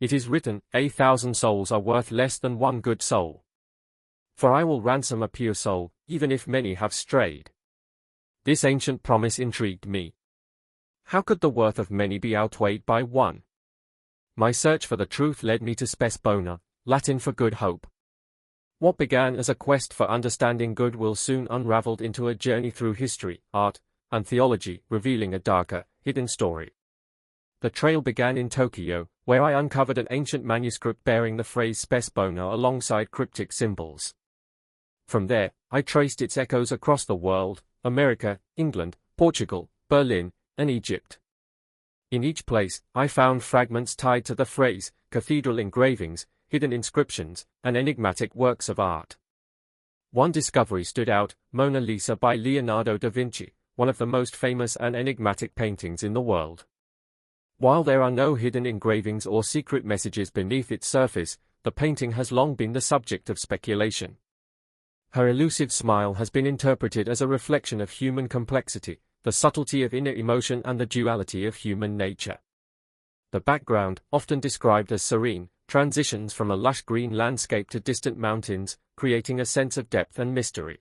It is written, 1,000 souls are worth less than one good soul. For I will ransom a pure soul, even if many have strayed. This ancient promise intrigued me. How could the worth of many be outweighed by one? My search for the truth led me to SPES BONA, Latin for good hope. What began as a quest for understanding goodwill soon unraveled into a journey through history, art, and theology, revealing a darker, hidden story. The trail began in Tokyo, where I uncovered an ancient manuscript bearing the phrase SPES BONA alongside cryptic symbols. From there, I traced its echoes across the world, America, England, Portugal, Berlin, and Egypt. In each place, I found fragments tied to the phrase, cathedral engravings, hidden inscriptions, and enigmatic works of art. One discovery stood out, Mona Lisa by Leonardo da Vinci, one of the most famous and enigmatic paintings in the world. While there are no hidden engravings or secret messages beneath its surface, the painting has long been the subject of speculation. Her elusive smile has been interpreted as a reflection of human complexity, the subtlety of inner emotion and the duality of human nature. The background, often described as serene, transitions from a lush green landscape to distant mountains, creating a sense of depth and mystery.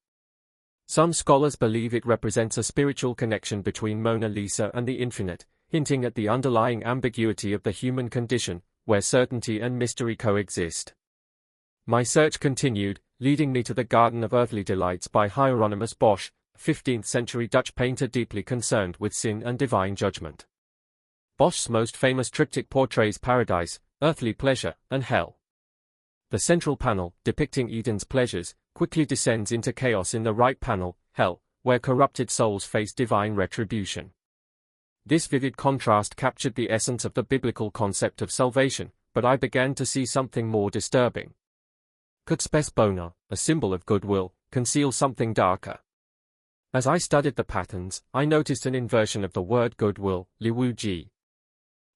Some scholars believe it represents a spiritual connection between Mona Lisa and the infinite, hinting at the underlying ambiguity of the human condition, where certainty and mystery coexist. My search continued, leading me to the Garden of Earthly Delights by Hieronymus Bosch, 15th-century Dutch painter deeply concerned with sin and divine judgment. Bosch's most famous triptych portrays paradise, earthly pleasure, and hell. The central panel, depicting Eden's pleasures, quickly descends into chaos in the right panel, hell, where corrupted souls face divine retribution. This vivid contrast captured the essence of the biblical concept of salvation, but I began to see something more disturbing. Could SPES BONA, a symbol of goodwill, conceal something darker? As I studied the patterns, I noticed an inversion of the word goodwill, 𝔈𝔱'𝔒𝔯𝔭𝔞.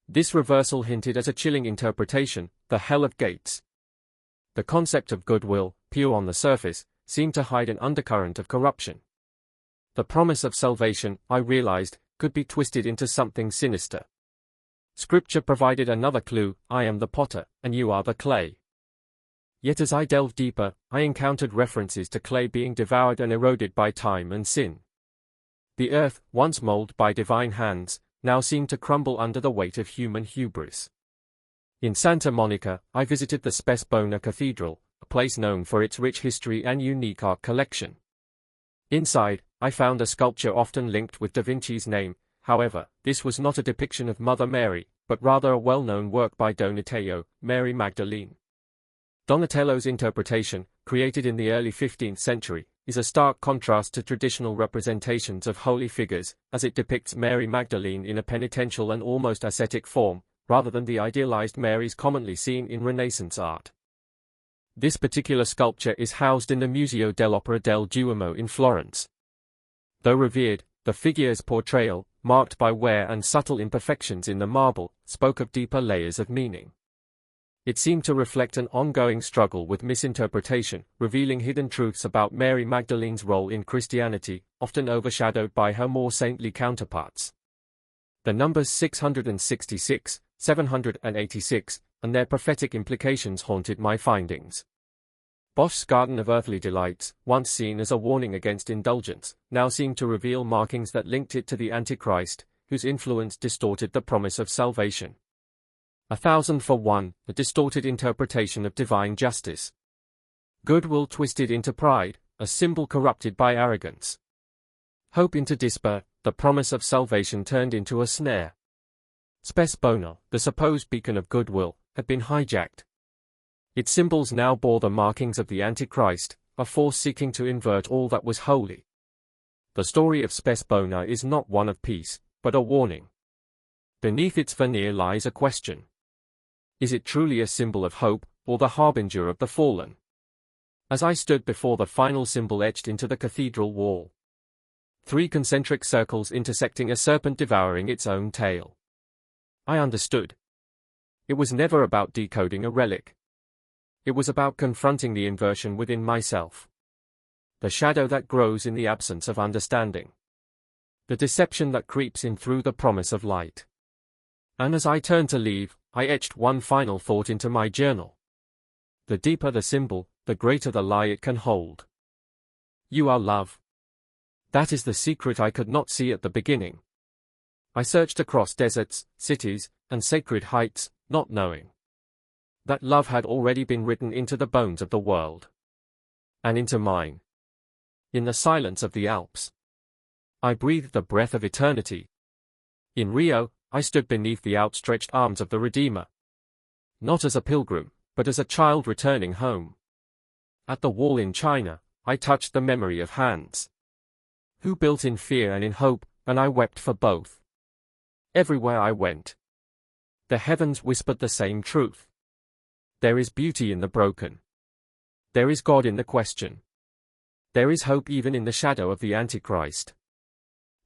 This reversal hinted at a chilling interpretation, the hell of gates. The concept of goodwill, pure on the surface, seemed to hide an undercurrent of corruption. The promise of salvation, I realized, could be twisted into something sinister. Scripture provided another clue, I am the potter, and you are the clay. Yet as I delved deeper, I encountered references to clay being devoured and eroded by time and sin. The earth, once molded by divine hands, now seemed to crumble under the weight of human hubris. In Santa Monica, I visited the SPES BONA Cathedral, a place known for its rich history and unique art collection. Inside, I found a sculpture often linked with Da Vinci's name. However, this was not a depiction of Mother Mary, but rather a well-known work by Donatello, Mary Magdalene. Donatello's interpretation, created in the early 15th century, is a stark contrast to traditional representations of holy figures, as it depicts Mary Magdalene in a penitential and almost ascetic form, rather than the idealized Marys commonly seen in Renaissance art. This particular sculpture is housed in the Museo dell'Opera del Duomo in Florence. Though revered, the figure's portrayal, marked by wear and subtle imperfections in the marble, spoke of deeper layers of meaning. It seemed to reflect an ongoing struggle with misinterpretation, revealing hidden truths about Mary Magdalene's role in Christianity, often overshadowed by her more saintly counterparts. The numbers 666, 786, and their prophetic implications haunted my findings. Bosch's Garden of Earthly Delights, once seen as a warning against indulgence, now seemed to reveal markings that linked it to the Antichrist, whose influence distorted the promise of salvation. 1,000 for one, a distorted interpretation of divine justice. Goodwill twisted into pride, a symbol corrupted by arrogance. Hope into despair, the promise of salvation turned into a snare. SPES BONA, the supposed beacon of goodwill, had been hijacked. Its symbols now bore the markings of the Antichrist, a force seeking to invert all that was holy. The story of SPES BONA is not one of peace, but a warning. Beneath its veneer lies a question. Is it truly a symbol of hope, or the harbinger of the fallen? As I stood before the final symbol etched into the cathedral wall, 3 concentric circles intersecting a serpent devouring its own tail, I understood. It was never about decoding a relic. It was about confronting the inversion within myself. The shadow that grows in the absence of understanding. The deception that creeps in through the promise of light. And as I turned to leave, I etched one final thought into my journal. The deeper the symbol, the greater the lie it can hold. You are love. That is the secret I could not see at the beginning. I searched across deserts, cities, and sacred heights, not knowing that love had already been written into the bones of the world. And into mine. In the silence of the Alps, I breathed the breath of eternity. In Rio, I stood beneath the outstretched arms of the Redeemer. Not as a pilgrim, but as a child returning home. At the wall in China, I touched the memory of hands who built in fear and in hope, and I wept for both. Everywhere I went, the heavens whispered the same truth. There is beauty in the broken. There is God in the question. There is hope even in the shadow of the Antichrist.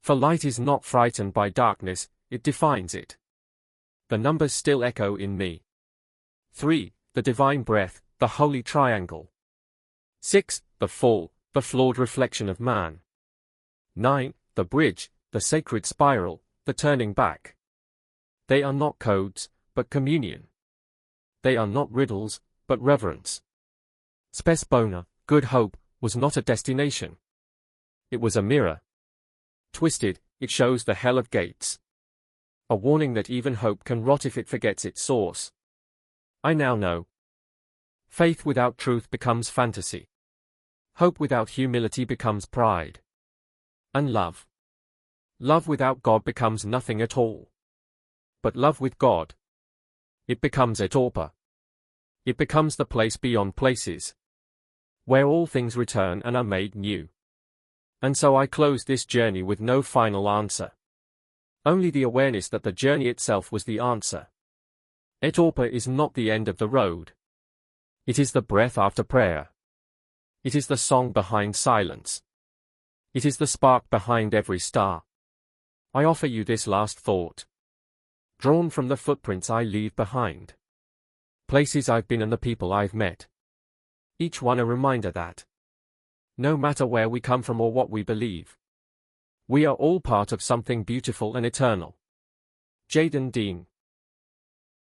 For light is not frightened by darkness, it defines it. The numbers still echo in me. 3. The divine breath, the holy triangle. 6. The fall, the flawed reflection of man. 9. The bridge, the sacred spiral, the turning back. They are not codes, but communion. They are not riddles, but reverence. SPES BONA, good hope, was not a destination. It was a mirror. Twisted, it shows the hell of gates. A warning that even hope can rot if it forgets its source. I now know. Faith without truth becomes fantasy. Hope without humility becomes pride. And love. Love without God becomes nothing at all. But love with God, it becomes etorpa. It becomes the place beyond places, where all things return and are made new. And so I close this journey with no final answer. Only the awareness that the journey itself was the answer. Etorpa is not the end of the road. It is the breath after prayer. It is the song behind silence. It is the spark behind every star. I offer you this last thought, drawn from the footprints I leave behind. Places I've been and the people I've met. Each one a reminder that, no matter where we come from or what we believe, we are all part of something beautiful and eternal. Jaden Dean.